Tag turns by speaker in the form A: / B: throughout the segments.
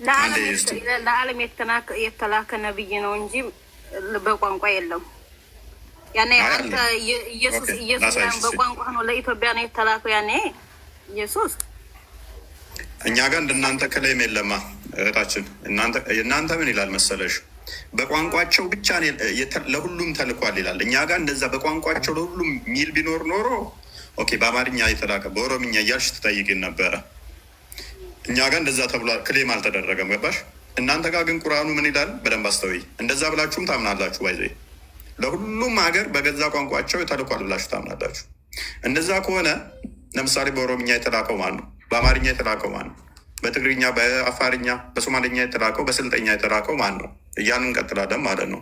A: ለዓለም የተላከ ነብይ ነው እንጂ በቋንቋ የለም። ያኔ አንተ ኢየሱስ በቋንቋ ነው ለኢትዮጵያ ነው የተላከው። ያኔ ኢየሱስ
B: እኛ ጋር እንደናንተ ከላይም የለማ እህታችን። እናንተ ምን ይላል መሰለሽ? በቋንቋቸው ብቻ ለሁሉም ተልኳል ይላል። እኛ ጋር እንደዛ በቋንቋቸው ለሁሉም ሚል ቢኖር ኖሮ ኦኬ፣ በአማርኛ የተላከ በኦሮምኛ እያልሽ ትጠይቅን ነበረ። እኛ ጋር እንደዛ ተብሏል፣ ክሌም አልተደረገም። ገባሽ? እናንተ ጋር ግን ቁርአኑ ምን ይላል? በደንብ አስተውይ። እንደዛ ብላችሁም ታምናላችሁ። ባይዘ ለሁሉም ሀገር በገዛ ቋንቋቸው ተልኳል ብላችሁ ታምናላችሁ። እንደዛ ከሆነ ለምሳሌ በኦሮምኛ የተላከው ማን ነው? በአማርኛ የተላከው ማን ነው? በትግርኛ፣ በአፋርኛ፣ በሶማሌኛ የተላከው፣ በስልጠኛ የተላከው ማን ነው? እያንን እንቀጥላለን ማለት ነው።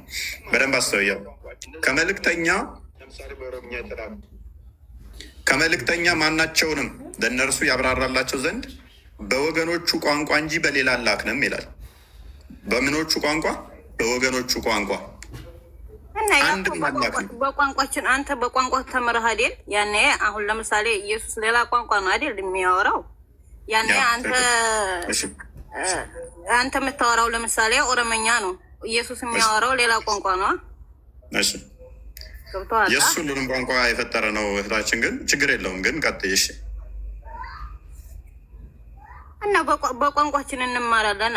B: በደንብ አስተውያ። ከመልእክተኛ ማናቸውንም ለእነርሱ ያብራራላቸው ዘንድ በወገኖቹ ቋንቋ እንጂ በሌላ አላክንም ይላል። በምኖቹ ቋንቋ? በወገኖቹ ቋንቋ።
A: በቋንቋችን አንተ በቋንቋ ተምረህ አይደል? ያኔ አሁን ለምሳሌ ኢየሱስ ሌላ ቋንቋ ነው አይደል የሚያወራው? ያኔ አንተ የምታወራው ለምሳሌ ኦሮመኛ ነው፣ ኢየሱስ የሚያወራው ሌላ ቋንቋ ነው።
B: የእሱ ሁሉንም ቋንቋ የፈጠረ ነው እህታችን። ግን ችግር የለውም። ግን ቀጥይ እሺ።
A: እና በቋንቋችን እንማራለን።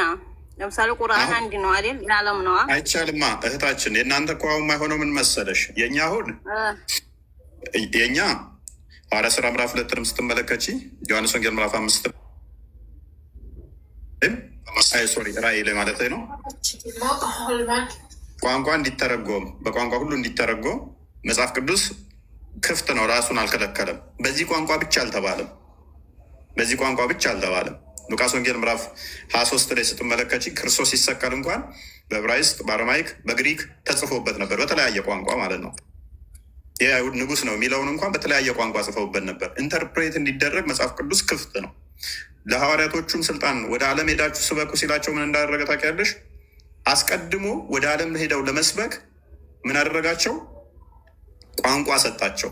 A: ለምሳሌ ቁርአን አንድ ነው አይደል? የዓለም ነዋ።
B: አይቻልማ እህታችን። የእናንተ እኮ አሁን የማይሆነው ምን መሰለሽ? የእኛ አሁን የእኛ ሐዋርያት ሥራ ምዕራፍ 2 ስትመለከቺ ዮሐንስ ወንጌል ምዕራፍ 5 ራእይ ላይ ማለት ነው ቋንቋ እንዲተረጎም በቋንቋ ሁሉ እንዲተረጎም መጽሐፍ ቅዱስ ክፍት ነው። ራሱን አልከለከለም። በዚህ ቋንቋ ብቻ አልተባለም። በዚህ ቋንቋ ብቻ አልተባለም። ሉቃስ ወንጌል ምዕራፍ 23 ላይ ስትመለከቺ ክርስቶስ ሲሰቀል እንኳን በዕብራይስጥ፣ በአረማይክ፣ በግሪክ ተጽፎበት ነበር። በተለያየ ቋንቋ ማለት ነው። የአይሁድ ንጉሥ ነው የሚለውን እንኳን በተለያየ ቋንቋ ጽፈውበት ነበር። ኢንተርፕሬት እንዲደረግ መጽሐፍ ቅዱስ ክፍት ነው። ለሐዋርያቶቹም ስልጣን ወደ ዓለም ሄዳችሁ ስበኩ ሲላቸው ምን እንዳደረገ ታውቂያለሽ? አስቀድሞ ወደ ዓለም ሄደው ለመስበክ ምን አደረጋቸው? ቋንቋ ሰጣቸው።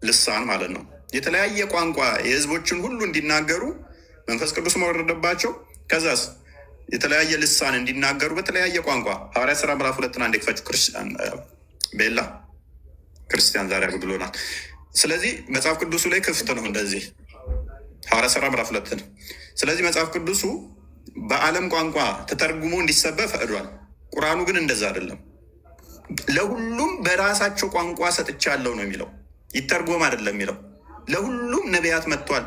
B: ልሳን ማለት ነው። የተለያየ ቋንቋ የህዝቦችን ሁሉ እንዲናገሩ መንፈስ ቅዱስ መወረደባቸው። ከዛስ የተለያየ ልሳን እንዲናገሩ በተለያየ ቋንቋ። ሐዋርያት ሥራ ምዕራፍ 2 አንድ ክፈችው። ክርስቲያን ቤላ ክርስቲያን ዛሬ አጉድሎናል። ስለዚህ መጽሐፍ ቅዱሱ ላይ ክፍት ነው እንደዚህ ሐዋርያት ሥራ ምዕራፍ 2 ነው። ስለዚህ መጽሐፍ ቅዱሱ በዓለም ቋንቋ ተተርጉሞ እንዲሰበክ ፈቅዷል። ቁርአኑ ግን እንደዛ አይደለም። ለሁሉም በራሳቸው ቋንቋ ሰጥቻለሁ ነው የሚለው። ይተርጎም አይደለም የሚለው። ለሁሉም ነቢያት መጥቷል።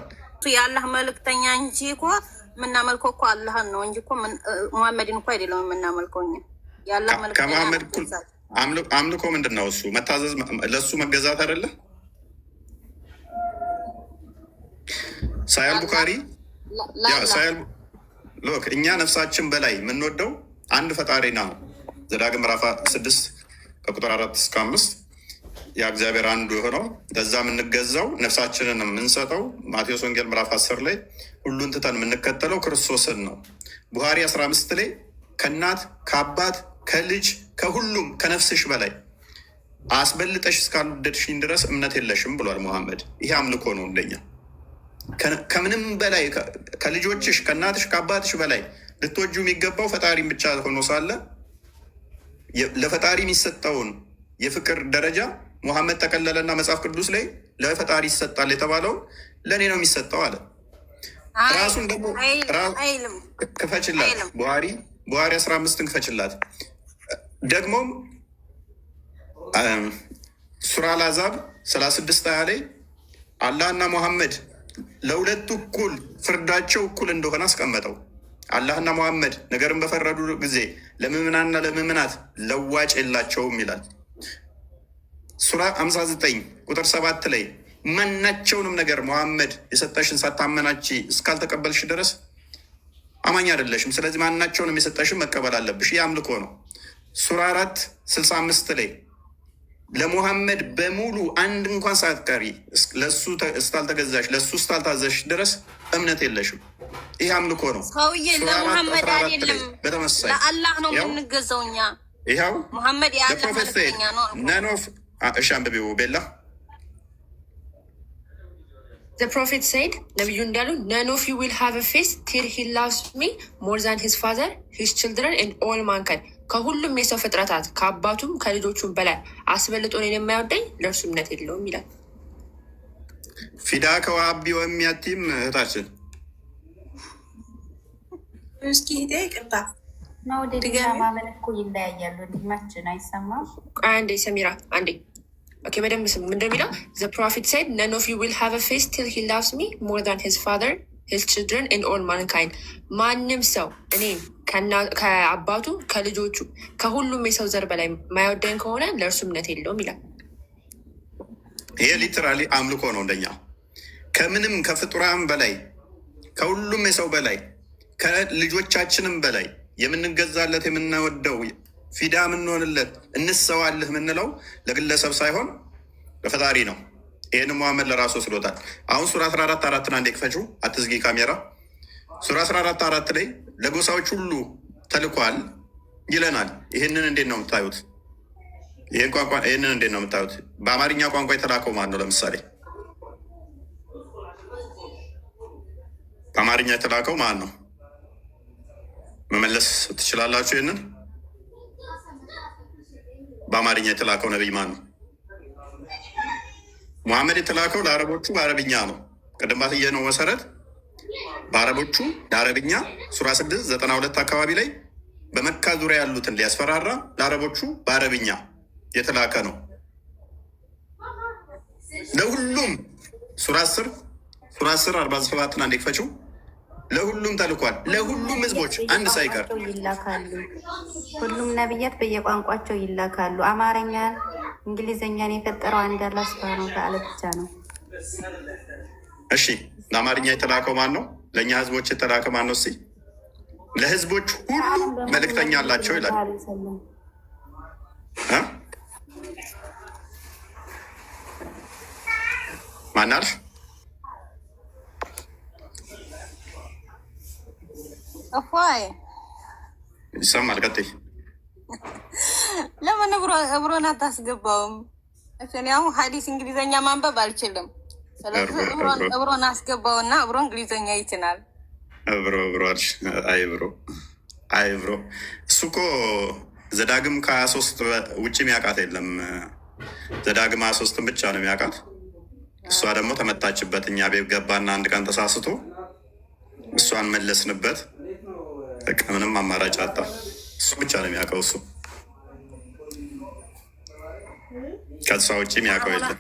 A: የአላህ መልእክተኛ እንጂ እኮ የምናመልከው እኮ አላህን ነው እንጂ እኮ ሙሐመድን እኮ አይደለም የምናመልከው እኛ። የአላህ መልእክተኛ
B: ከመሐመድ እኩል አምልኮ ምንድን ነው? እሱ መታዘዝ፣ ለእሱ መገዛት አይደለ? ሳያል ቡካሪ ሎክ እኛ ነፍሳችን በላይ የምንወደው አንድ ፈጣሪ ነው። ዘዳግም ምዕራፍ 6 ከቁጥር 4 እስከ 5 የእግዚአብሔር አንዱ የሆነው ለዛ የምንገዛው ነፍሳችንን የምንሰጠው ማቴዎስ ወንጌል ምዕራፍ 10 ላይ ሁሉን ትተን የምንከተለው ክርስቶስን ነው። ቡሃሪ 15 ላይ ከእናት ከአባት ከልጅ ከሁሉም ከነፍስሽ በላይ አስበልጠሽ እስካልወደድሽኝ ድረስ እምነት የለሽም ብሏል ሙሐመድ። ይሄ አምልኮ ነው እንደኛ። ከምንም በላይ ከልጆችሽ ከእናትሽ ከአባትሽ በላይ ልትወጁ የሚገባው ፈጣሪን ብቻ ሆኖ ሳለ ለፈጣሪ የሚሰጠውን የፍቅር ደረጃ ሙሐመድ ተቀለለና መጽሐፍ ቅዱስ ላይ ለፈጣሪ ይሰጣል የተባለው ለእኔ ነው የሚሰጠው አለ። ራሱን ደግሞ ክፈችላት፣ ቡሃሪ 15 ክፈችላት። ደግሞም ሱራ አልአሕዛብ 36 ላይ አላህና ሙሐመድ ለሁለቱ እኩል ፍርዳቸው እኩል እንደሆነ አስቀመጠው። አላህና ሙሐመድ ነገርን በፈረዱ ጊዜ ለምዕመናንና ለምዕመናት ለዋጭ የላቸውም ይላል። ሱራ 59 ቁጥር 7 ላይ ማናቸውንም ነገር ሙሐመድ የሰጠሽን ሳታመናች እስካልተቀበልሽ ድረስ አማኝ አይደለሽም። ስለዚህ ማናቸውንም የሰጠሽን መቀበል አለብሽ። ይህ አምልኮ ነው። ሱራ 4:65 ላይ ለሙሐመድ በሙሉ አንድ እንኳን ሳትቀሪ ለሱ እስካልተገዛሽ ለሱ እስካልታዘሽ ድረስ እምነት የለሽም። ይህ አምልኮ ነው።
A: ሰውዬ ለሙሐመድ አይደለም
B: በተመሳሳይ
A: ለአላህ ነው የምንገዛው እኛ።
B: ይኸው
A: ሙሐመድ የአላህ መልእክተኛ ነው።
B: ነኖፍ እሺ፣ አንብቢው ቤላ
C: The prophet said, ነቢዩ እንዳሉ none of you will have a face till he loves me more than his father, his children and all mankind. ከሁሉም የሰው ፍጥረታት ከአባቱም ከልጆቹም በላይ አስበልጦ እኔን የማይወደኝ ለእርሱ እምነት የለውም ይላል።
B: ፊዳ ከዋቢ ወሚያቲም እህታችን
D: እስኪ ሄደ ይቅርታ
E: መውደድና ማመን እኮ ይለያያሉ። እንዲማችን አይሰማም።
C: አንዴ ሰሚራ አንዴ ኦኬ፣ በደንብ ስሙ። ምንድን የሚለው the prophet said none of you will have a face till he loves me more than his father, his children and all mankind. ማንም ሰው እኔን ከአባቱ ከልጆቹ ከሁሉም የሰው ዘር በላይ ማይወደኝ ከሆነ ለእርሱ እምነት የለውም ይላል።
B: ይሄ ሊትራሊ አምልኮ ነው። እንደኛ ከምንም ከፍጡራን በላይ ከሁሉም የሰው በላይ ከልጆቻችንም በላይ የምንገዛለት የምንወደው ፊዳ የምንሆንለት እንሰዋልህ የምንለው ለግለሰብ ሳይሆን ለፈጣሪ ነው። ይህን መሐመድ ለራሱ ስሎታል። አሁን ሱራ 14 አንዴ ክፈችው፣ አትዝጊ ካሜራ። ሱራ 14 ላይ ለጎሳዎች ሁሉ ተልኳል ይለናል። ይህንን እንዴት ነው የምታዩት? ይህንን እንዴት ነው የምታዩት? በአማርኛ ቋንቋ የተላከው ማን ነው? ለምሳሌ በአማርኛ የተላከው ማን ነው? መመለስ ትችላላችሁ? ይህንን በአማርኛ የተላከው ነቢይ ማን ነው? ሙሐመድ የተላከው ለአረቦቹ በአረብኛ ነው። ቅድም ባትየነው መሰረት በአረቦቹ ለአረብኛ ሱራ 6:92 አካባቢ ላይ በመካ ዙሪያ ያሉትን ሊያስፈራራ ለአረቦቹ በአረብኛ የተላከ ነው። ለሁሉም ሱራ 10 47 አንዴ ክፈችው። ለሁሉም ተልኳል። ለሁሉም ህዝቦች አንድ ሳይቀር
E: ይላካሉ። ሁሉም ነቢያት በየቋንቋቸው ይላካሉ። አማርኛን እንግሊዝኛን የፈጠረው አንድ አላህ ሱብሃነሁ ወተዓላ ብቻ ነው።
B: እሺ ለአማርኛ የተላከው ማን ነው? ለእኛ ህዝቦች የተላከ ማን ነው? እስኪ ለህዝቦች ሁሉ መልእክተኛ አላቸው ይላል። ማናልሽ
A: እፎይ
B: ይሰማል። ቀጥይ።
A: ለምን እብሮን አታስገባውም? እኔ አሁን ሀዲስ እንግሊዘኛ ማንበብ አልችልም። ስለዚህ እብሮን አስገባውና እብሮ እንግሊዘኛ ይችላል። እብሮ
B: እሱ እኮ ዘዳግም ከ23 ውጭ የሚያውቃት የለም። ዘዳግም 23 ብቻ ነው የሚያውቃት። እሷ ደግሞ ተመታችበት። እኛ ቤት ገባና አንድ ቀን ተሳስቶ እሷን መለስንበት። በቃ ምንም አማራጭ አጣ። እሱ ብቻ ነው የሚያውቀው። እሱ ከእሷ ውጭ የሚያውቀው የለም።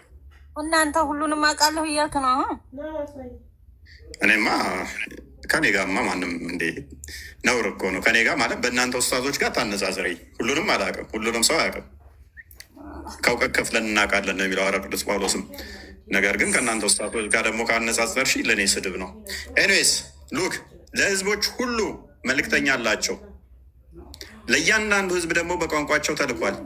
A: እናንተ ሁሉንም አውቃለሁ እያልክ ነው?
B: እኔማ ከኔ ጋርማ ማንም እንዴ ነውር እኮ ነው። ከኔ ጋር ማለት በእናንተ ውስታዞች ጋር ታነጻጽረኝ። ሁሉንም አላውቅም። ሁሉንም ሰው አያውቅም። ከእውቀት ከፍለን እናውቃለን ነው የሚለው ሐዋርያው ቅዱስ ጳውሎስም። ነገር ግን ከእናንተ ውስታዞች ጋር ደግሞ ካነጻጸርሽ ለእኔ ስድብ ነው። ኤኒዌይስ ሉክ ለህዝቦች ሁሉ መልእክተኛ አላቸው። ለእያንዳንዱ ህዝብ ደግሞ በቋንቋቸው ተልኳል።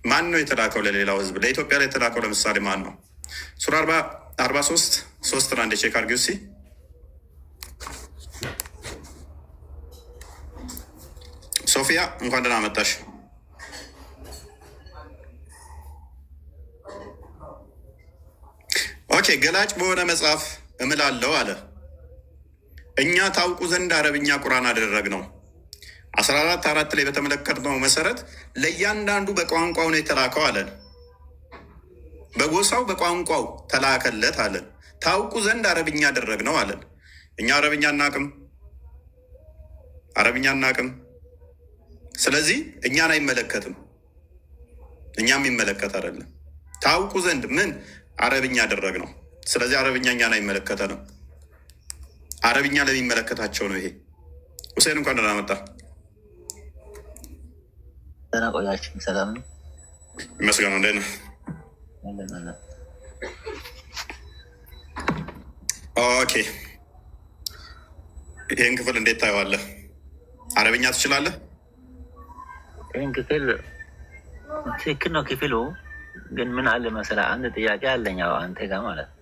B: ማን ነው የተላከው ለሌላው ህዝብ? ለኢትዮጵያ ላይ የተላከው ለምሳሌ ማን ነው? ሱራ 43 አንድ ቼክ አድርጊው እስኪ። ሶፊያ እንኳን ደህና መጣሽ። ኦኬ፣ ገላጭ በሆነ መጽሐፍ እምላለሁ አለ። እኛ ታውቁ ዘንድ አረብኛ ቁርአን አደረግ ነው። 14:4 ላይ በተመለከትነው መሰረት ለእያንዳንዱ በቋንቋው ነው የተላከው አለን። በጎሳው በቋንቋው ተላከለት አለን። ታውቁ ዘንድ አረብኛ አደረግ ነው አለን። እኛ አረብኛ እናቅም። ስለዚህ እኛን አይመለከትም። እኛም ይመለከት አይደለም። ታውቁ ዘንድ ምን አረብኛ አደረግ ነው። ስለዚህ አረብኛ እኛን አይመለከተንም። አረብኛ ለሚመለከታቸው ነው። ይሄ ሁሴን እንኳን ደህና መጣ።
F: ደህና ቆያችሁ? ሰላም ነው
B: ይመስገነው። እንዴት ነው? ኦኬ፣ ይህን ክፍል እንዴት ታየዋለህ? አረብኛ ትችላለህ?
F: ይህን ክፍል ትክክል ነው። ክፍሉ ግን ምን አለ መሰለህ፣ አንድ ጥያቄ አለኝ አንተ ጋር ማለት ነው።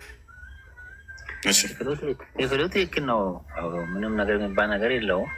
F: ክፍሉ ትክክል ነው። ምንም ነገር የሚባል ነገር የለውም።